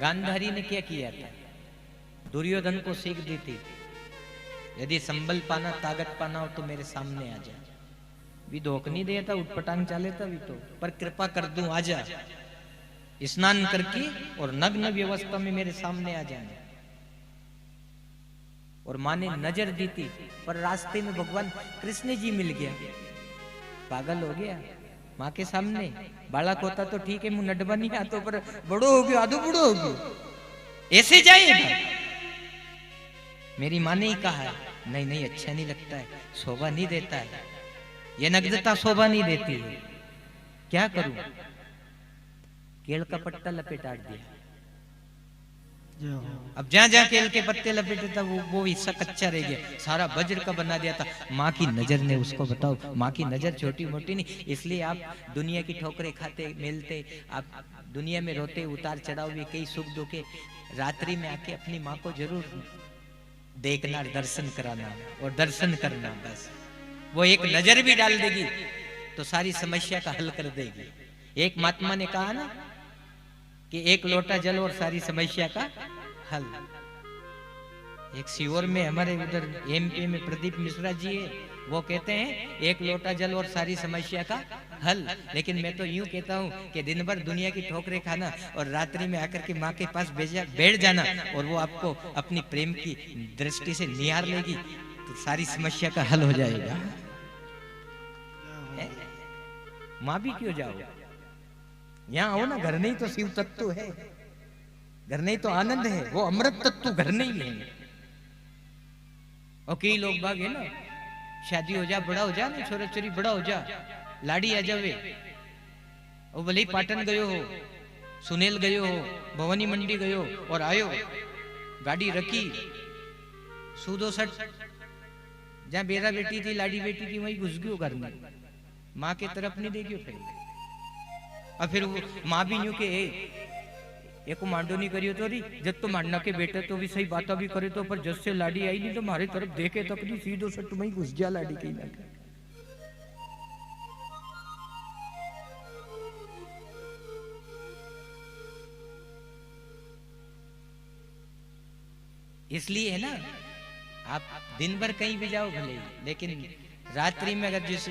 गांधारी ने क्या किया था? दुर्योधन को सीख दी थी, यदि संबल पाना ताकत पाना हो तो मेरे सामने आ जा। भी धोख नहीं दिया था, उठपटांग चाले था भी तो, पर कृपा कर दूं आजा, स्नान करके और नग्न व्यवस्था में मेरे सामने आ जाना। और मां ने नजर दी थी, पर रास्ते में भगवान कृष्ण जी मिल गया, पागल हो गया। माँ के सामने बालक होता तो ठीक है, मुंह नडबा नहीं आता, पर बड़ो हो गया, आधो बड़ो हो गया, ऐसे जाएगा। मेरी माँ ने ही कहा है, नहीं नहीं अच्छा नहीं लगता है, शोभा नहीं देता है, ये नग्नता शोभा नहीं देती है। क्या करूं? केल का पट्टा लपेट दिया। अब जहां जहां केल के पत्ते लपेटे था वो हिस्सा कच्चा रह गया, सारा वज्र का बना दिया था। माँ की नजर ने उसको, बताओ, माँ की नजर छोटी मोटी नहीं। इसलिए आप दुनिया की ठोकरें खाते मिलते, आप दुनिया में रोते, उतार चढ़ाव भी, कई सुख दुखे, रात्रि में आके अपनी माँ को जरूर देखना, दर्शन कराना और दर्शन करना। बस वो एक नजर भी डाल देगी तो सारी समस्या का हल कर देगी। एक महात्मा ने कहा ना कि एक लोटा जल और सारी समस्या का हल। एक सीहोर में हमारे उधर एमपी में प्रदीप मिश्रा जी है, वो कहते हैं एक लोटा जल और सारी समस्या का हल। लेकिन मैं तो यूं कहता हूं कि दिन भर दुनिया की ठोकरें खाना और रात्रि में आकर के माँ के पास बैठ जाना, और वो आपको अपनी प्रेम की दृष्टि से निहार लेगी तो सारी समस्या का हल हो जाएगा। माँ भी क्यों जाओ, यहाँ आओ ना, घर नहीं तो शिव तत्व है, घर नहीं तो आनंद है, वो अमृत तत्व घर नहीं है। और कई लोग बाग है ना, शादी हो जा, बड़ा हो जा ना, छोरा छोरी बड़ा हो जा, लाड़ी आ जावे, और भले ही पाटन गयो हो, सुनेल गयो हो, भवानी मंडी गयो और आयो, गाड़ी रखी, सूदो सट, जहां बेरा बेटी थी, लाड़ी बेटी थी, वही घुस गयो घर में, माँ के तरफ नहीं देखियो फिर। और फिर वो माँ भी यूं के एको मांडो नहीं करियो तो री, जब तो मांडना के बेटे तो भी सही बात भी करे तो, पर जब से लाड़ी आई नहीं तो हमारे तरफ देखे तक नहीं, सीधो से तुम ही घुस जा लाड़ी कहीं ना कहीं। इसलिए है ना, आप दिन भर कहीं भी जाओ भले, लेकिन रात्रि में अगर जिस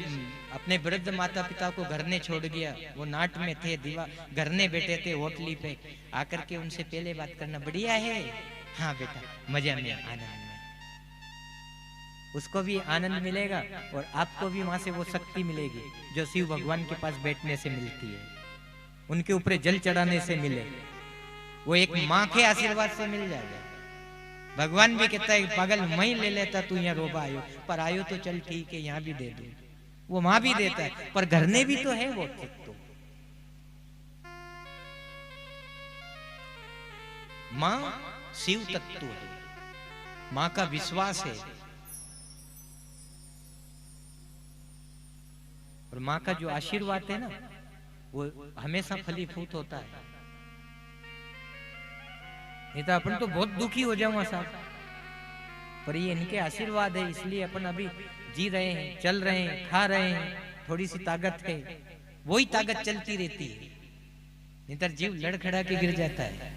अपने वृद्ध माता पिता को घर ने छोड़ गया, वो नाट में थे, दीवा घर ने बैठे थे होटली पे, आकर के उनसे पहले बात करना, बढ़िया है, हाँ बेटा, मजा में, आनंद में, उसको भी आनंद मिलेगा और आपको भी वहां से वो शक्ति मिलेगी जो शिव भगवान के पास बैठने से मिलती है, उनके ऊपर जल चढ़ाने से मिले, वो एक माँ के आशीर्वाद से मिल जाएगा। भगवान भी कहता है पागल मैं ले लेता, तू यहाँ रोबा आयो, पर आयो तो चल ठीक है, यहाँ भी दे दो, वो माँ भी देता है, पर घर ने भी तो है वो तत्व। माँ शिव तत्व है, माँ का विश्वास है, और माँ का जो आशीर्वाद है ना वो हमेशा फलीभूत होता है। नहीं तो अपन तो बहुत दुखी हो जाऊंगा साहब, पर ये इनके आशीर्वाद है, इसलिए अपन अभी जी रहे हैं, चल रहे हैं, खा रहे हैं, थोड़ी सी ताकत है, वही ताकत चलती रहती है, नहीं तो जीव लड़खड़ा के गिर जाता है।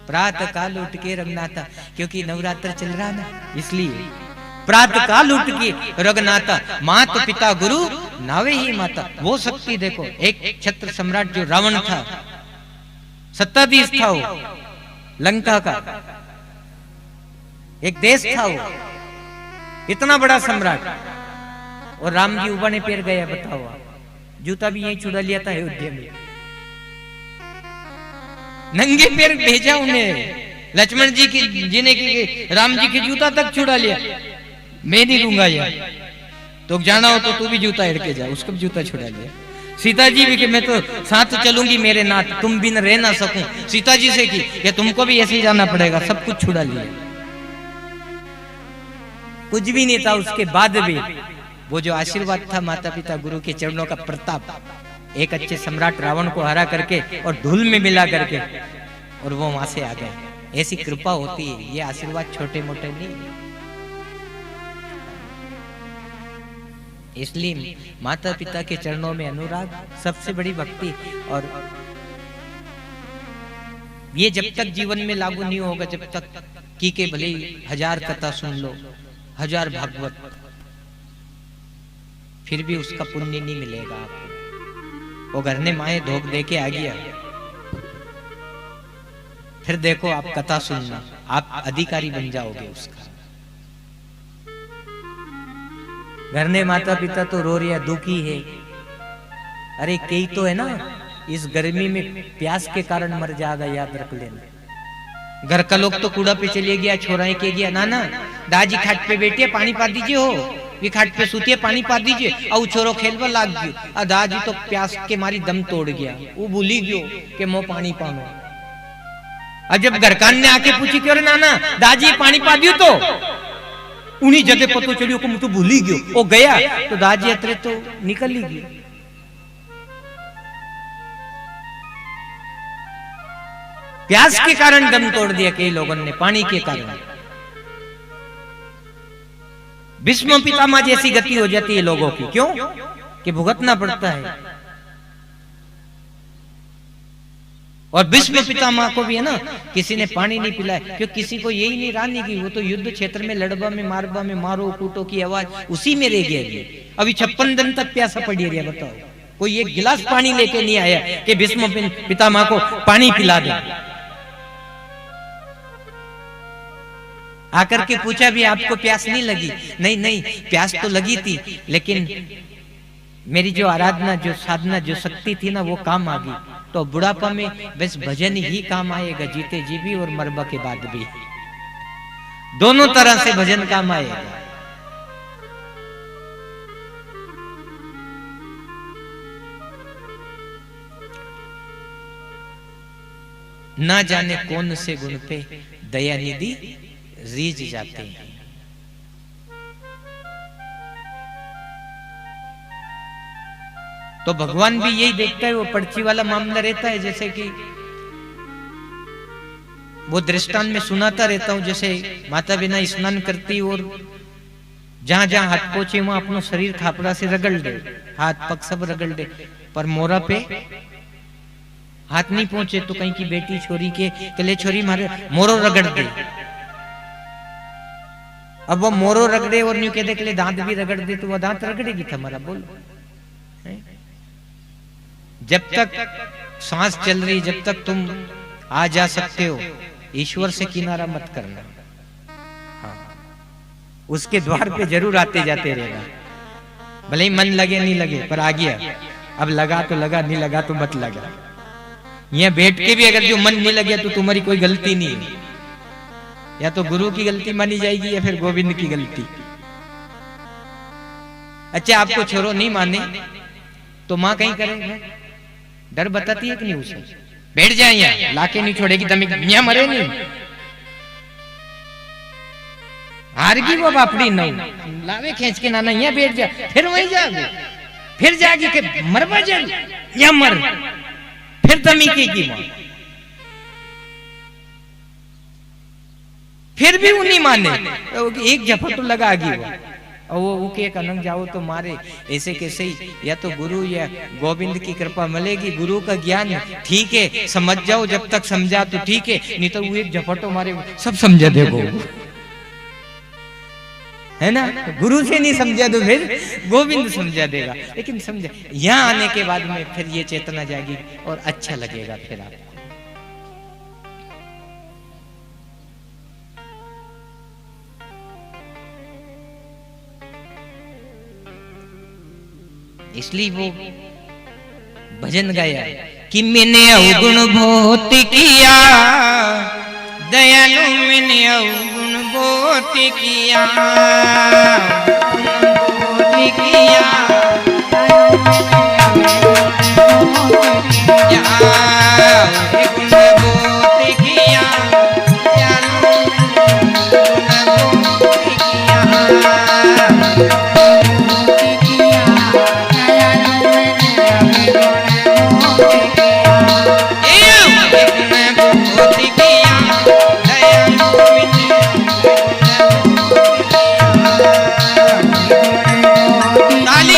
प्रातः काल उठ के रंगनाथा, क्योंकि नवरात्र चल रहा ना, इसलिए प्रातः काल उठ के रंगनाथा, माता पिता गुरु नावे ही माता। वो शक्ति देखो, एक छत्र सम्राट जो रावण था, सत्ताधीश था, वो लंका का एक देश था, वो इतना बड़ा सम्राट, और राम जी उबाने पैर गया, बताओ, जूता भी यही छुड़ा लिया था अयोध्या में, नंगे पैर भेजा उन्हें, लक्ष्मण जी की जीने की, राम जी की जूता तक छुड़ा लिया, मैं नहीं दूंगा यार, तो जाना हो तो तू भी जूता हिड़ के जा, उसको भी जूता छुड़ा लिया। सीता जी भी कि मैं तो साथ चलूंगी मेरे नाथ, तुम बिन रह ना सकूं, सीता जी से कि तुमको भी ऐसे ही जाना पड़ेगा, सब कुछ छुड़ा लिया, कुछ भी नहीं था। उसके बाद भी वो जो आशीर्वाद था माता पिता गुरु के चरणों का प्रताप, एक अच्छे सम्राट रावण को हरा करके और धूल में मिला करके, और वो वहां से आ गए। ऐसी कृपा होती है, ये आशीर्वाद छोटे मोटे नहीं। इसलिए माता पिता के चरणों में अनुराग सबसे बड़ी भक्ति। और ये जब तक जीवन में लागू नहीं होगा, जब तक के भले 1000 कथा सुन लो, 1000 भागवत, फिर भी उसका पुण्य नहीं मिलेगा आपको। वो घर ने माए धोख दे के आ गया, फिर देखो आप कथा सुनना, आप अधिकारी बन जाओगे उसका। घर ने माता पिता तो रो रहा, दुखी है। अरे कई तो है ना इस गर्मी में प्यास के कारण मर जाएगा, याद रख लेना। घर का लोग तो कूड़ा पे चले गया, छोरा के गया, ना दादी खाट पे बैठिए पानी पा दीजिए, हो भी खाट पे सूतिए पानी पा दीजिए, और छोरो खेलवा लाग गयो। दादी तो प्यास के मारी दम तोड़ गया, वो भूली गयो कि मो पानी पानो। और जब घरकान ने आके पूछी क्यों नाना दादी पानी पा दियो, तो उन्हीं जगह पतो चलियो को तो भूली गयो। वो गया तो दादी अतरे तो निकल ही गई। प्यास के कारण दम तोड़ दिया कई लोगों ने, पानी के कारण। भीष्म पितामह जैसी गति हो जाती है लोगों की, क्यों कि भुगतना पड़ता है। और भीष्म पितामह को भी है ना, किसी ने पानी नहीं पिलाया, क्यों किसी को यही नहीं रानी की, वो तो युद्ध क्षेत्र में लड़बा में मारबा में मारो कूटो की आवाज उसी में रह गया। अभी 56 दिन तक प्यासा पड़ी रही, बताओ कोई एक गिलास पानी लेके नहीं आया कि भीष्म पितामह को पानी पिला दे। आकर के पूछा भी आपको प्यास नहीं लगी? नहीं प्यास तो लगी थी, लेकिन मेरी जो आराधना जो साधना जो शक्ति थी ना वो काम आ गई। तो बुढ़ापा में बस भजन ही काम आएगा, जीते जी भी और मरबा के बाद भी, दोनों तरह से भजन काम आएगा। ना जाने कौन से गुण पे दया निधि रीझ जाते हैं। तो भगवान भी यही देखता है, वो पर्ची वाला मामला रहता है। जैसे कि वो दृष्टांत में सुनाता रहता हूं, जैसे माता बिना स्नान करती और जहां जहां हाथ पहुंचे वहां अपनो शरीर खापड़ा से रगड़ दे, हाथ पग सब रगड़ दे, पर मोरा पे हाथ नहीं पहुंचे तो कहीं की बेटी छोरी के कले छोरी मारे मोरो रगड़ दे। अब वो मोरो रगड़े और न्यू कहते के लिए दांत भी रगड़ दे, तो वो दांत रगड़ेगी तुम्हारा, बोलो। जब तक सांस चल रही, जब तक तुम आ जा सकते हो, ईश्वर से किनारा मत करना। हाँ, उसके द्वार पे जरूर आते जाते रहना, भले ही मन लगे नहीं लगे, पर आ गया। अब लगा तो लगा, नहीं लगा तो मत लगा। यहाँ बैठ के भी अगर जो मन नहीं लगे तो तुम्हारी कोई गलती नहीं है, या तो गुरु की गलती मानी जाएगी या फिर गोविंद की गलती। अच्छा, आपको छोरो नहीं माने तो माँ कहीं करे, डर बताती है कि नहीं उसे, बैठ जाए यहाँ, लाके नहीं छोड़ेगी, तमिक यहाँ मरे नहीं, हार गई वो बापड़ी नौ लावे खींच के नाना यहाँ बैठ जा, फिर वहीं जागे, फिर जागे के मरवा जाए यहाँ मर, फिर तमिकी की माँ, फिर भी वो नहीं माने, एक झपट लगा गई वो, और वो के कनक जाओ तो मारे। ऐसे कैसे ही, या तो गुरु या गोविंद की कृपा मिलेगी, गुरु का ज्ञान ठीक है, समझ जाओ, जब तक समझा तो ठीक है, नहीं तो वो एक झपटो मारे सब समझा देगो, है ना। गुरु से नहीं समझा तो फिर गोविंद समझा देगा, लेकिन समझा यहाँ आने के बाद में फिर ये चेतना जाएगी और अच्छा लगेगा फिर आपको। इसलिए वो भजन गाया कि मैंने अवगुण बहुत किया, दयालु मैंने अवगुण बहुत किया, बहुत किया, ताली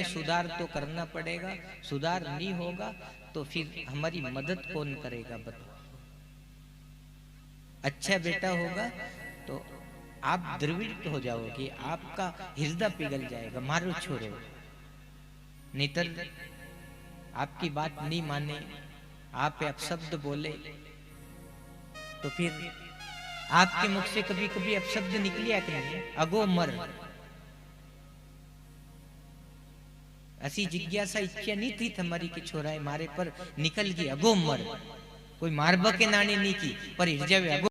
सुधार तो करना पड़ेगा, सुधार नहीं होगा तो फिर हमारी मदद कौन करेगा बताओ। अच्छा बेटा होगा तो आप द्रवित हो जाओगे, आपका हृदय पिघल जाएगा, मारो छोड़ो। नितर आपकी बात नहीं माने, आप अपशब्द बोले तो फिर आपके मुख से कभी कभी अपशब्द निकलिया कि नहीं, अगो मर। ऐसी जिज्ञासा इच्छा नहीं थी हमारी कि छोराए मारे पर निकल गई अगो मर, कोई मारबा के नानी नहीं की पर हृदय